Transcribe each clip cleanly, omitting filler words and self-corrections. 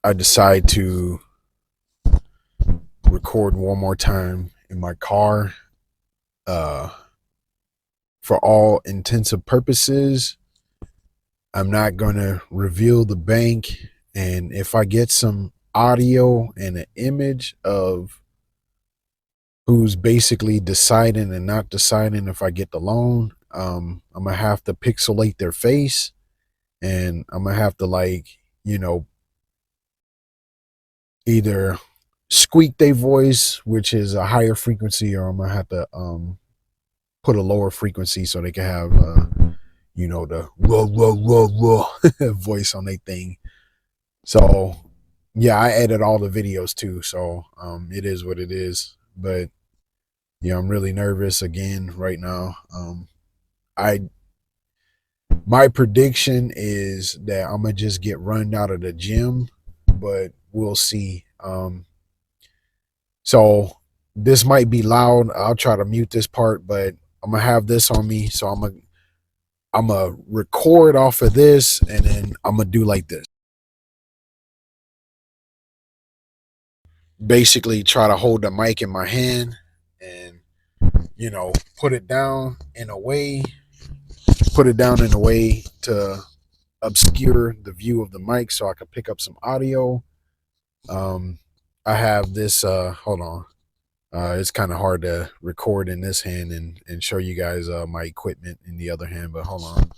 I decide to record one more time in my car. Uh, for all intensive purposes, I'm not going to reveal the bank. And if I get some audio and an image of who's basically deciding and not deciding if I get the loan, I'm going to have to pixelate their face, and I'm going to have to, like, you know, either squeak their voice, which is a higher frequency, or I'm going to have to put a lower frequency so they can have, you know, the whoa, whoa, whoa, whoa voice on their thing. So, yeah, I edit all the videos too. So it is what it is. But, yeah, I'm really nervous again right now. My prediction is that I'm going to just get run out of the gym, but we'll see. So this might be loud. I'll try to mute this part, but I'm going to have this on me. So I'm gonna record off of this, and then I'm gonna do like this. Basically try to hold the mic in my hand and, you know, put it down in a way to obscure the view of the mic so I can pick up some audio. I have this hold on. It's kind of hard to record in this hand and show you guys my equipment in the other hand, but hold on.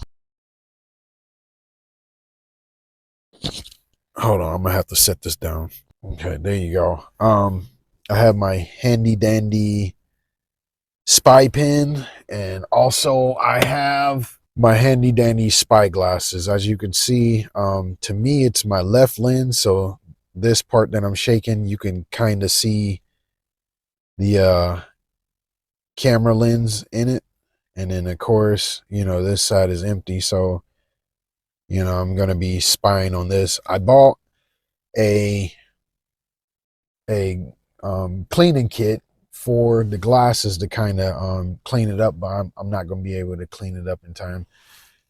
Hold on, I'm gonna have to set this down. Okay, there you go. I have my handy dandy spy pen, and also I have my handy dandy spy glasses. As you can see, to me it's my left lens, so this part that I'm shaking, you can kind of see the camera lens in it. And then of course, you know, this side is empty, so, you know, I'm gonna be spying on this. I bought a cleaning kit for the glasses to kind of clean it up, but I'm not going to be able to clean it up in time.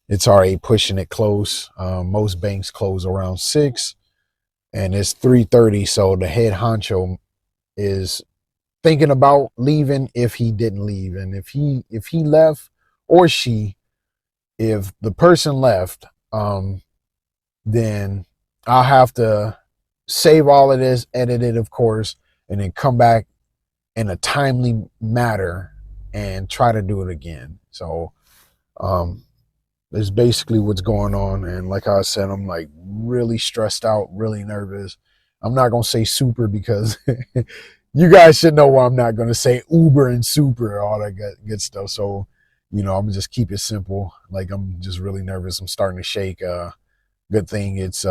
It's already pushing it close. Most banks close around 6, and it's 3:30, so the head honcho is thinking about leaving if he didn't leave. And if he left, or she, if the person left, then I'll have to save all of this, edit it, of course, and then come back in a timely manner and try to do it again. So that's basically what's going on. And like I said, I'm like really stressed out, really nervous. I'm not gonna say super because you guys should know why I'm not gonna say uber and super, all that good stuff. So, you know, I'm gonna just keep it simple. Like, I'm just really nervous. I'm starting to shake. Good thing it's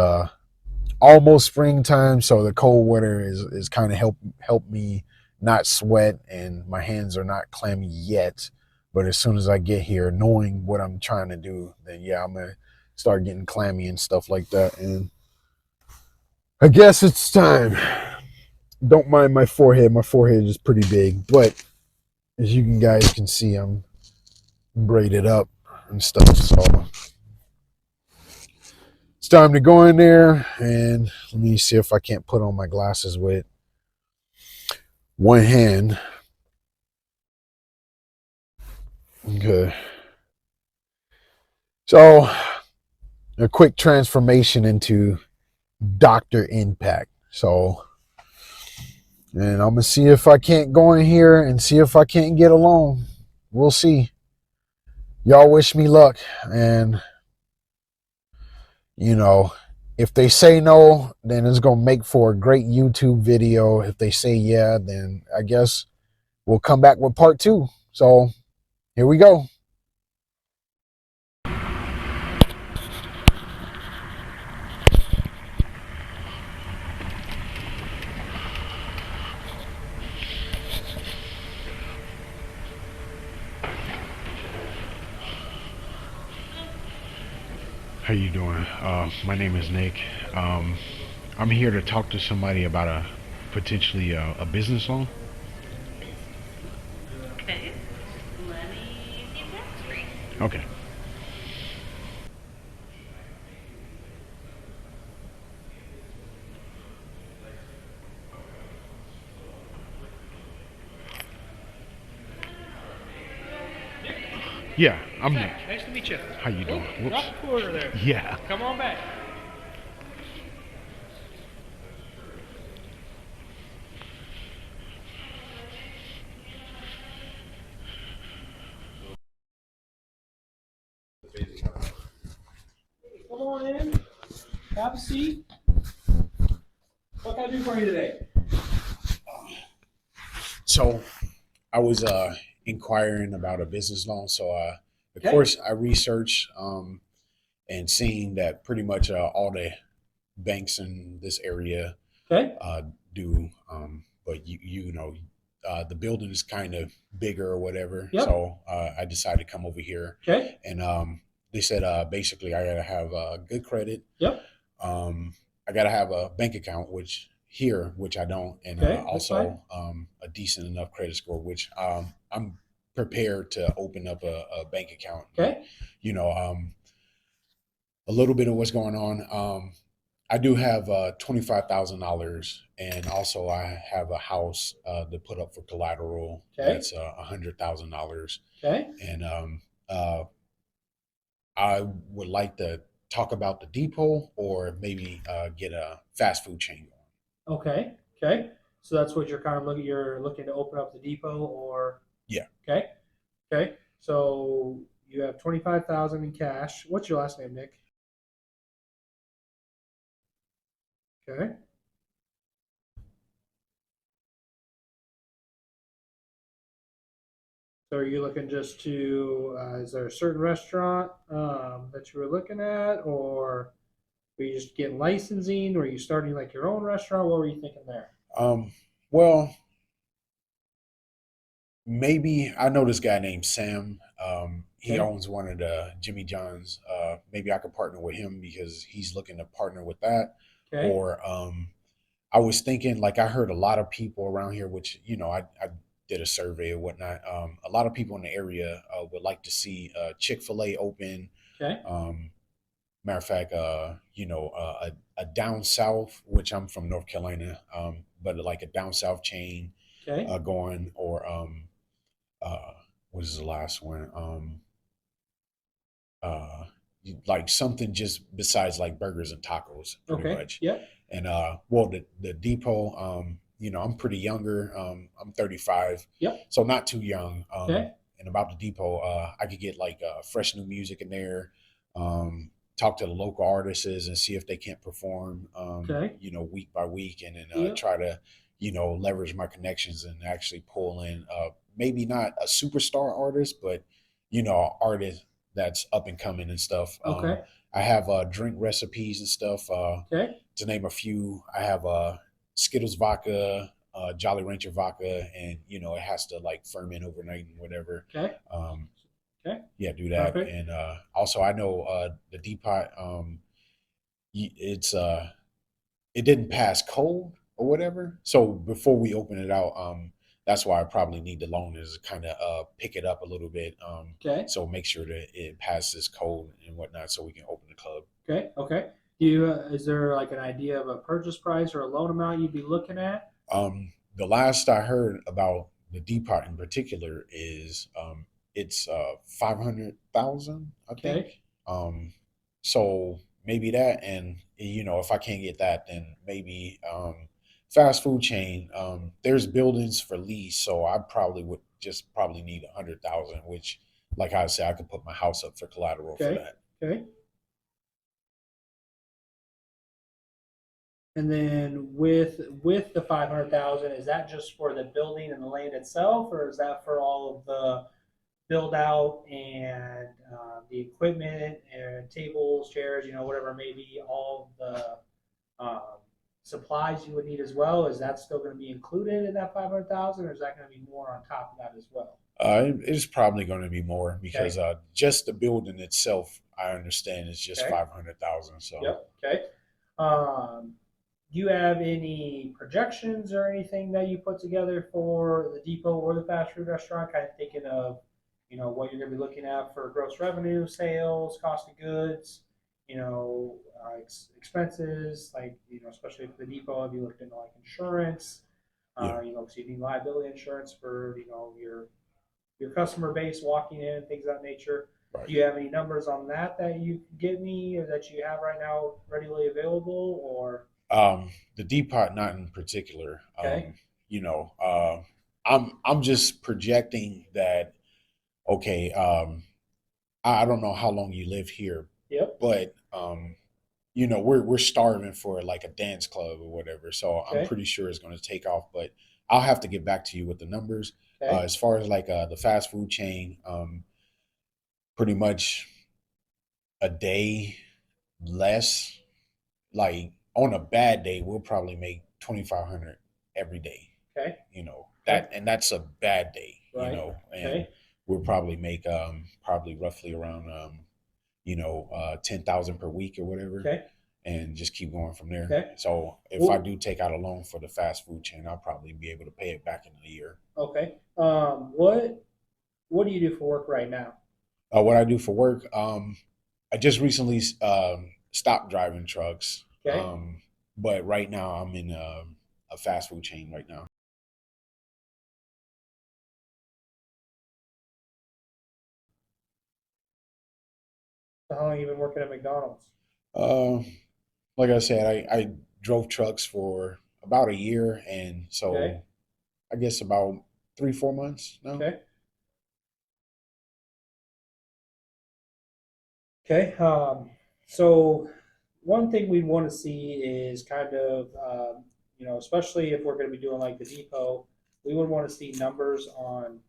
almost springtime, so the cold weather is kind of help me not sweat, and my hands are not clammy yet. But as soon as I get here, knowing what I'm trying to do, then yeah, I'm gonna start getting clammy and stuff like that. And I guess it's time. Don't mind my forehead. My forehead is pretty big, but as you guys can see, I'm braided up and stuff. So it's time to go in there, and let me see if I can't put on my glasses with one hand. Okay. So a quick transformation into Dr. Impact. So, and I'm gonna see if I can't go in here and see if I can't get a loan. We'll see. Y'all wish me luck, and you know, if they say no, then it's gonna make for a great YouTube video. If they say yeah, then I guess we'll come back with part 2. So here we go. How you doing? My name is Nick. I'm here to talk to somebody about a potentially a business loan. Okay. Let me see if that's free. Okay. Yeah, I'm Zach, Nick. nice to meet you. How you doing? Oh, Whoops. drop the quarter there. Yeah. Come on back. Come on in. Have a seat. What can I do for you today? So I was inquiring about a business loan. So of Okay. course I researched and seeing that pretty much all the banks in this area Okay. uh, do. But you know, the building is kind of bigger or whatever. Yep. So I decided to come over here, Okay. and they said basically I gotta have good credit. Yep. I gotta have a bank account, which I don't, and Okay. That's fine. also a decent enough credit score, which I'm prepared to open up a bank account. Okay. You know, a little bit of what's going on. I do have $25,000, and also I have a house to put up for collateral. Okay. That's $100,000, Okay. and I would like to talk about the depot or maybe get a fast food chain going. Okay. Okay. So that's what you're kind of looking. You're looking to open up the depot, or Yeah, okay. Okay. So you have 25,000 in cash. What's your last name, Nick? Okay. So are you looking just to? Is there a certain restaurant that you were looking at, or were you just getting licensing? Or are you starting like your own restaurant? What were you thinking there? Um, well, maybe I know this guy named Sam. He Okay. owns one of the Jimmy John's. Maybe I could partner with him because he's looking to partner with that. Okay. Or I was thinking, like, I heard a lot of people around here, which I did a survey or whatnot. A lot of people in the area would like to see Chick-fil-A open. Okay. Um, Matter of fact, a down south, which I'm from North Carolina, but like a down south chain Okay. going, or uh, what is the last one? Uh, like something just besides like burgers and tacos, pretty Okay. much. Yep. And well, the depot, I'm pretty younger. I'm 35, Yep. so not too young. Okay. And about the depot, I could get like fresh new music in there. Talk to the local artists and see if they can't perform, Okay. week by week, and then Yep. try to, leverage my connections and actually pull in, maybe not a superstar artist, but artist that's up and coming and stuff. Okay. I have drink recipes and stuff. Okay. To name a few, I have Skittles vodka, Jolly Rancher vodka, and it has to like ferment overnight and whatever. Okay. Um, Okay. yeah, do that. Perfect. And also, I know the Depot. It's it didn't pass code or whatever. So before we open it out, that's why I probably need the loan is kind of pick it up a little bit. Okay. So make sure that it passes code and whatnot, so we can open the club. Okay. Okay. Do you? Is there like an idea of a purchase price or a loan amount you'd be looking at? The last I heard about the Depot in particular is it's 500,000, I Okay. think. So maybe that, and if I can't get that, then maybe fast food chain. There's buildings for lease, so I probably would just probably need 100,000, which, like I said, I could put my house up for collateral for Okay. that. Okay. And then with the 500,000, is that just for the building and the land itself, or is that for all of the build out and the equipment and tables, chairs, whatever it may be, all of the supplies you would need as well? Is that still going to be included in that 500,000, or is that going to be more on top of that as well? It's probably going to be more because Okay. just the building itself, I understand, is just Okay. 500,000. So. Yep. Okay. Um, do you have any projections or anything that you put together for the depot or the fast food restaurant? Kind of thinking of, what you're going to be looking at for gross revenue, sales, cost of goods, expenses, like, especially for the depot, have you looked into like insurance? Yeah. So you need liability insurance for, your your customer base walking in, things of that nature. Right. Do you have any numbers on that you can give me or that you have right now readily available? Or The depot, not in particular. okay, You know, I'm just projecting that. Okay, I don't know how long you live here, yep, but you know, we're starving for like a dance club or whatever. So I'm okay, pretty sure it's going to take off. But I'll have to get back to you with the numbers. okay, As far as like the fast food chain, pretty much a day less. Like on a bad day, we'll probably make 2,500 every day. okay, You know okay, that, and that's a bad day. You right, know, and okay, we'll probably make probably roughly around 10,000 per week or whatever, okay, and just keep going from there. okay. So if I Well, do take out a loan for the fast food chain, I'll probably be able to pay it back in a year. okay. What do you do for work right now? What I do for work, I just recently stopped driving trucks, Okay, but right now I'm in a fast food chain right now. so how long have you been working at McDonald's? Uh, like I said, I drove trucks for about a year, and Okay, so I guess about 3 4 months now. okay, okay. So one thing we'd want to see is kind of, especially if we're going to be doing like the depot, we would want to see numbers on,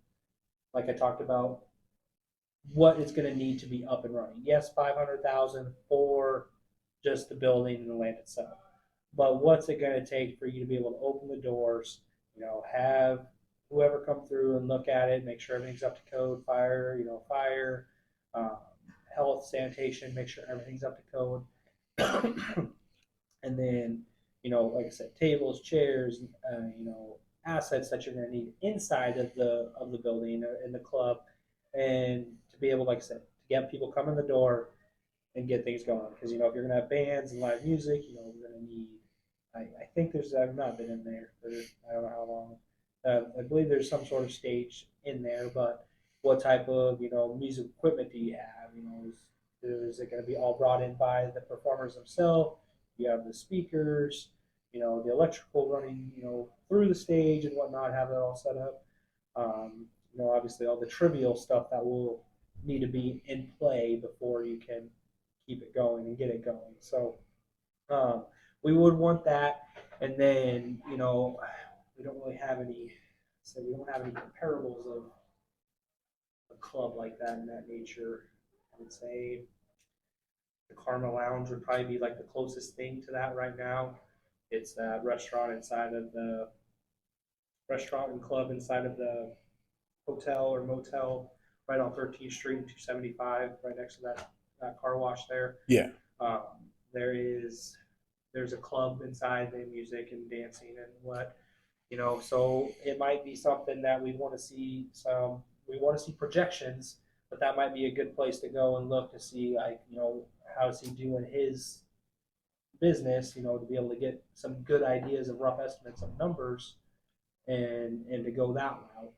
like I talked about, what it's going to need to be up and running. Yes, 500,000 for just the building and the land itself, but what's it going to take for you to be able to open the doors? Have whoever come through and look at it, make sure everything's up to code, fire, um, health, sanitation, make sure everything's up to code. And then, like I said, tables, chairs, assets that you're going to need inside of the building or in the club, and to be able, like I said, to get people come in the door and get things going. Because if you're going to have bands and live music, we're going to need. I think I've not been in there for I don't know how long. I believe there's some sort of stage in there, but what type of music equipment do you have? Is it going to be all brought in by the performers themselves? You have the speakers, the electrical running, through the stage and whatnot. Have it all set up. Obviously all the trivial stuff that will need to be in play before you can keep it going and get it going. So um, we would want that, and then we don't really have any. So we don't have any comparables of a club like that in that nature. I would say the Karma Lounge would probably be like the closest thing to that right now. It's that restaurant and club inside of the hotel or motel right on 13th Street and 275, right next to that car wash there. Yeah. Um, there is there's a club inside the music and dancing and what so it might be something that we want to see projections, but that might be a good place to go and look to see like how's he doing his business, to be able to get some good ideas and rough estimates of numbers and to go that route.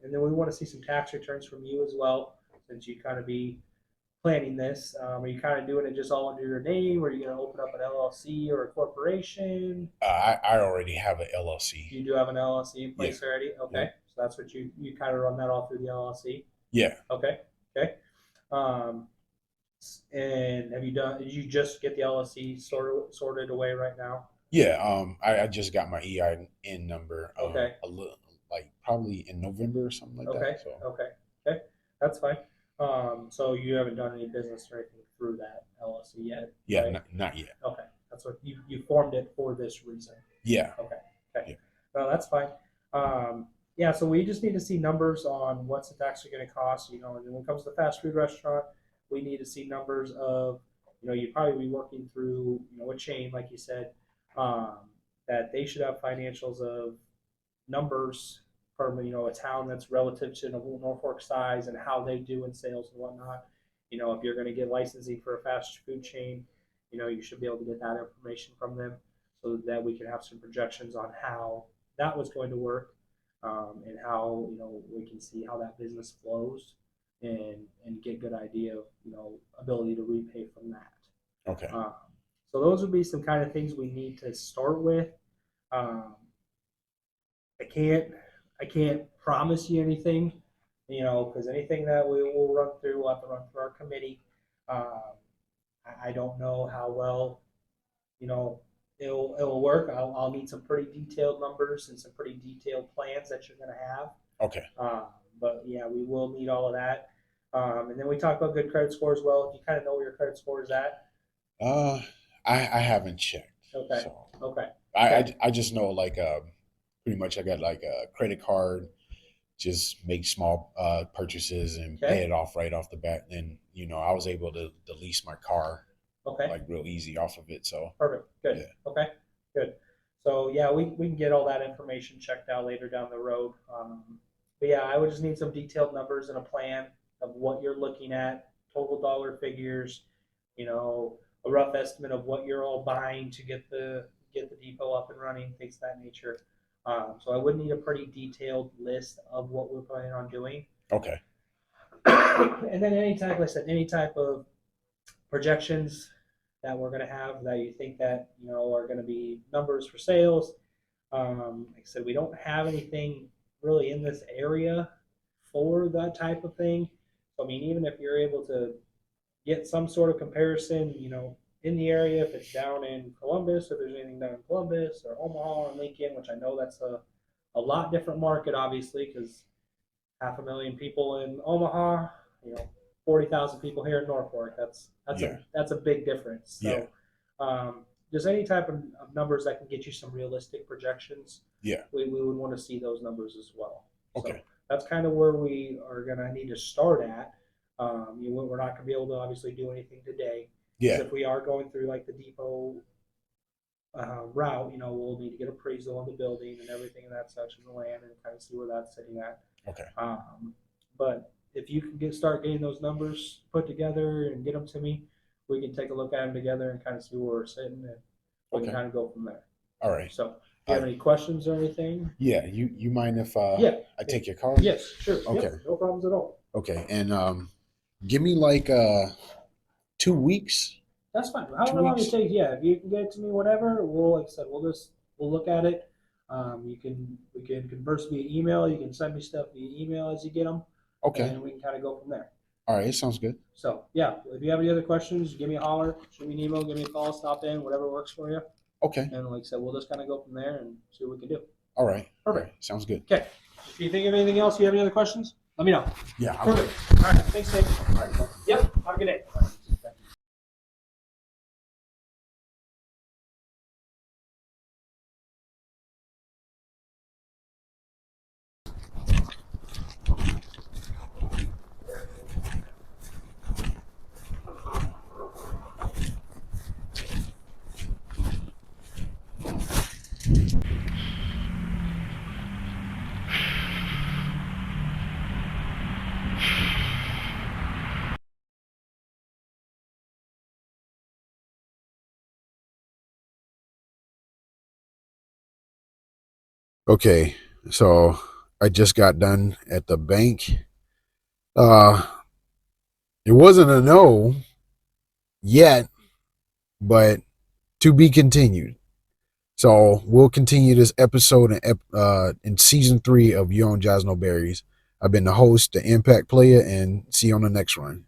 And then we want to see some tax returns from you as well, since you kind of be planning this. Are you kind of doing it just all under your name, or are you going to open up an LLC or a corporation? I already have an LLC. You do have an LLC in Yeah. place already? Yeah. Okay. So that's what you kind of run that all through the LLC? Yeah. Okay. Okay. Um, and did you just get the LLC sorted away right now? Yeah. I just got my EIN number Okay. a little like probably in November or something like that. Okay. So Okay. Okay. That's fine. So you haven't done any business or anything through that LLC yet, yeah, right? not yet. Okay. That's what you formed it for this reason. Yeah. Okay. Okay. Yeah. No, that's fine. Yeah, so we just need to see numbers on what's it actually going to cost. And when it comes to the fast food restaurant, we need to see numbers of, you'd probably be working through, a chain, like you said, um, that they should have financials of numbers from, a town that's relative to Norfolk size and how they do in sales and whatnot. If you're going to get licensing for a fast food chain, you should be able to get that information from them so that we can have some projections on how that was going to work. and how we can see how that business flows and get a good idea of ability to repay from that. Okay. So those would be some kind of things we need to start with. Um, I can't promise you anything, because anything that we will run through, we'll have to run through our committee. Um, I don't know how well it'll work. I'll need some pretty detailed numbers and some pretty detailed plans that you're going to have. Okay. But yeah, we will need all of that. And then we talk about good credit score as well. Do you kind of know where your credit score is at? I haven't checked. Okay. So Okay. I just know like pretty much I got like a credit card, just make small purchases and Okay. pay it off right off the bat. And I was able to lease my car Okay. like real easy off of it. So Perfect. Good. yeah. Okay. Good. So yeah, we can get all that information checked out later down the road. But yeah, I would just need some detailed numbers and a plan of what you're looking at, total dollar figures, a rough estimate of what you're all buying to get the depot up and running, things of that nature. So I would need a pretty detailed list of what we're planning on doing. Okay. And then like I said, any type of projections that we're going to have that you think that are going to be numbers for sales. Like I said, we don't have anything really in this area for that type of thing. So I mean, even if you're able to get some sort of comparison, in the area, if it's down in Columbus, if there's anything down in Columbus or Omaha or Lincoln, which I know that's a lot different market, obviously, because 500,000 people in Omaha, 40,000 people here in Norfolk. That's a big difference. So, just any type of numbers that can get you some realistic projections. Yeah. We would want to see those numbers as well. Okay. So that's kind of where we are going to need to start at. We're not going to be able to obviously do anything today. Yeah. If we are going through like the depot route, we'll need to get appraisal on the building and everything in that section of the land and kind of see where that's sitting at. Okay. But if you can start getting those numbers put together and get them to me, we can take a look at them together and kind of see where we're sitting, and we can kind of go from there. All right. So, do you have any questions or anything? Yeah. You mind if I take your card? Yes, sure. Okay. Yep, no problems at all. Okay. And give me like 2 weeks. That's fine. However long it takes. Yeah, if you can get it to me, whatever. Like I said, we'll look at it. We can converse via email. You can send me stuff via email as you get them. Okay. And we can kind of go from there. All right. It sounds good. So yeah, if you have any other questions, give me a holler, shoot me an email, give me a call, stop in, whatever works for you. Okay. And like I said, we'll just kind of go from there and see what we can do. All right. Perfect. All right. Sounds good. Okay. If you think of anything else, you have any other questions, let me know. Yeah. Perfect. All right. Thanks, Dave. All right. Yep. Have a good day. Okay, so I just got done at the bank. Uh, it wasn't a no yet, but to be continued. So we'll continue this episode in season 3 of You Don't Jazz No Berries. I've been the host, the Impact Player, and see you on the next run.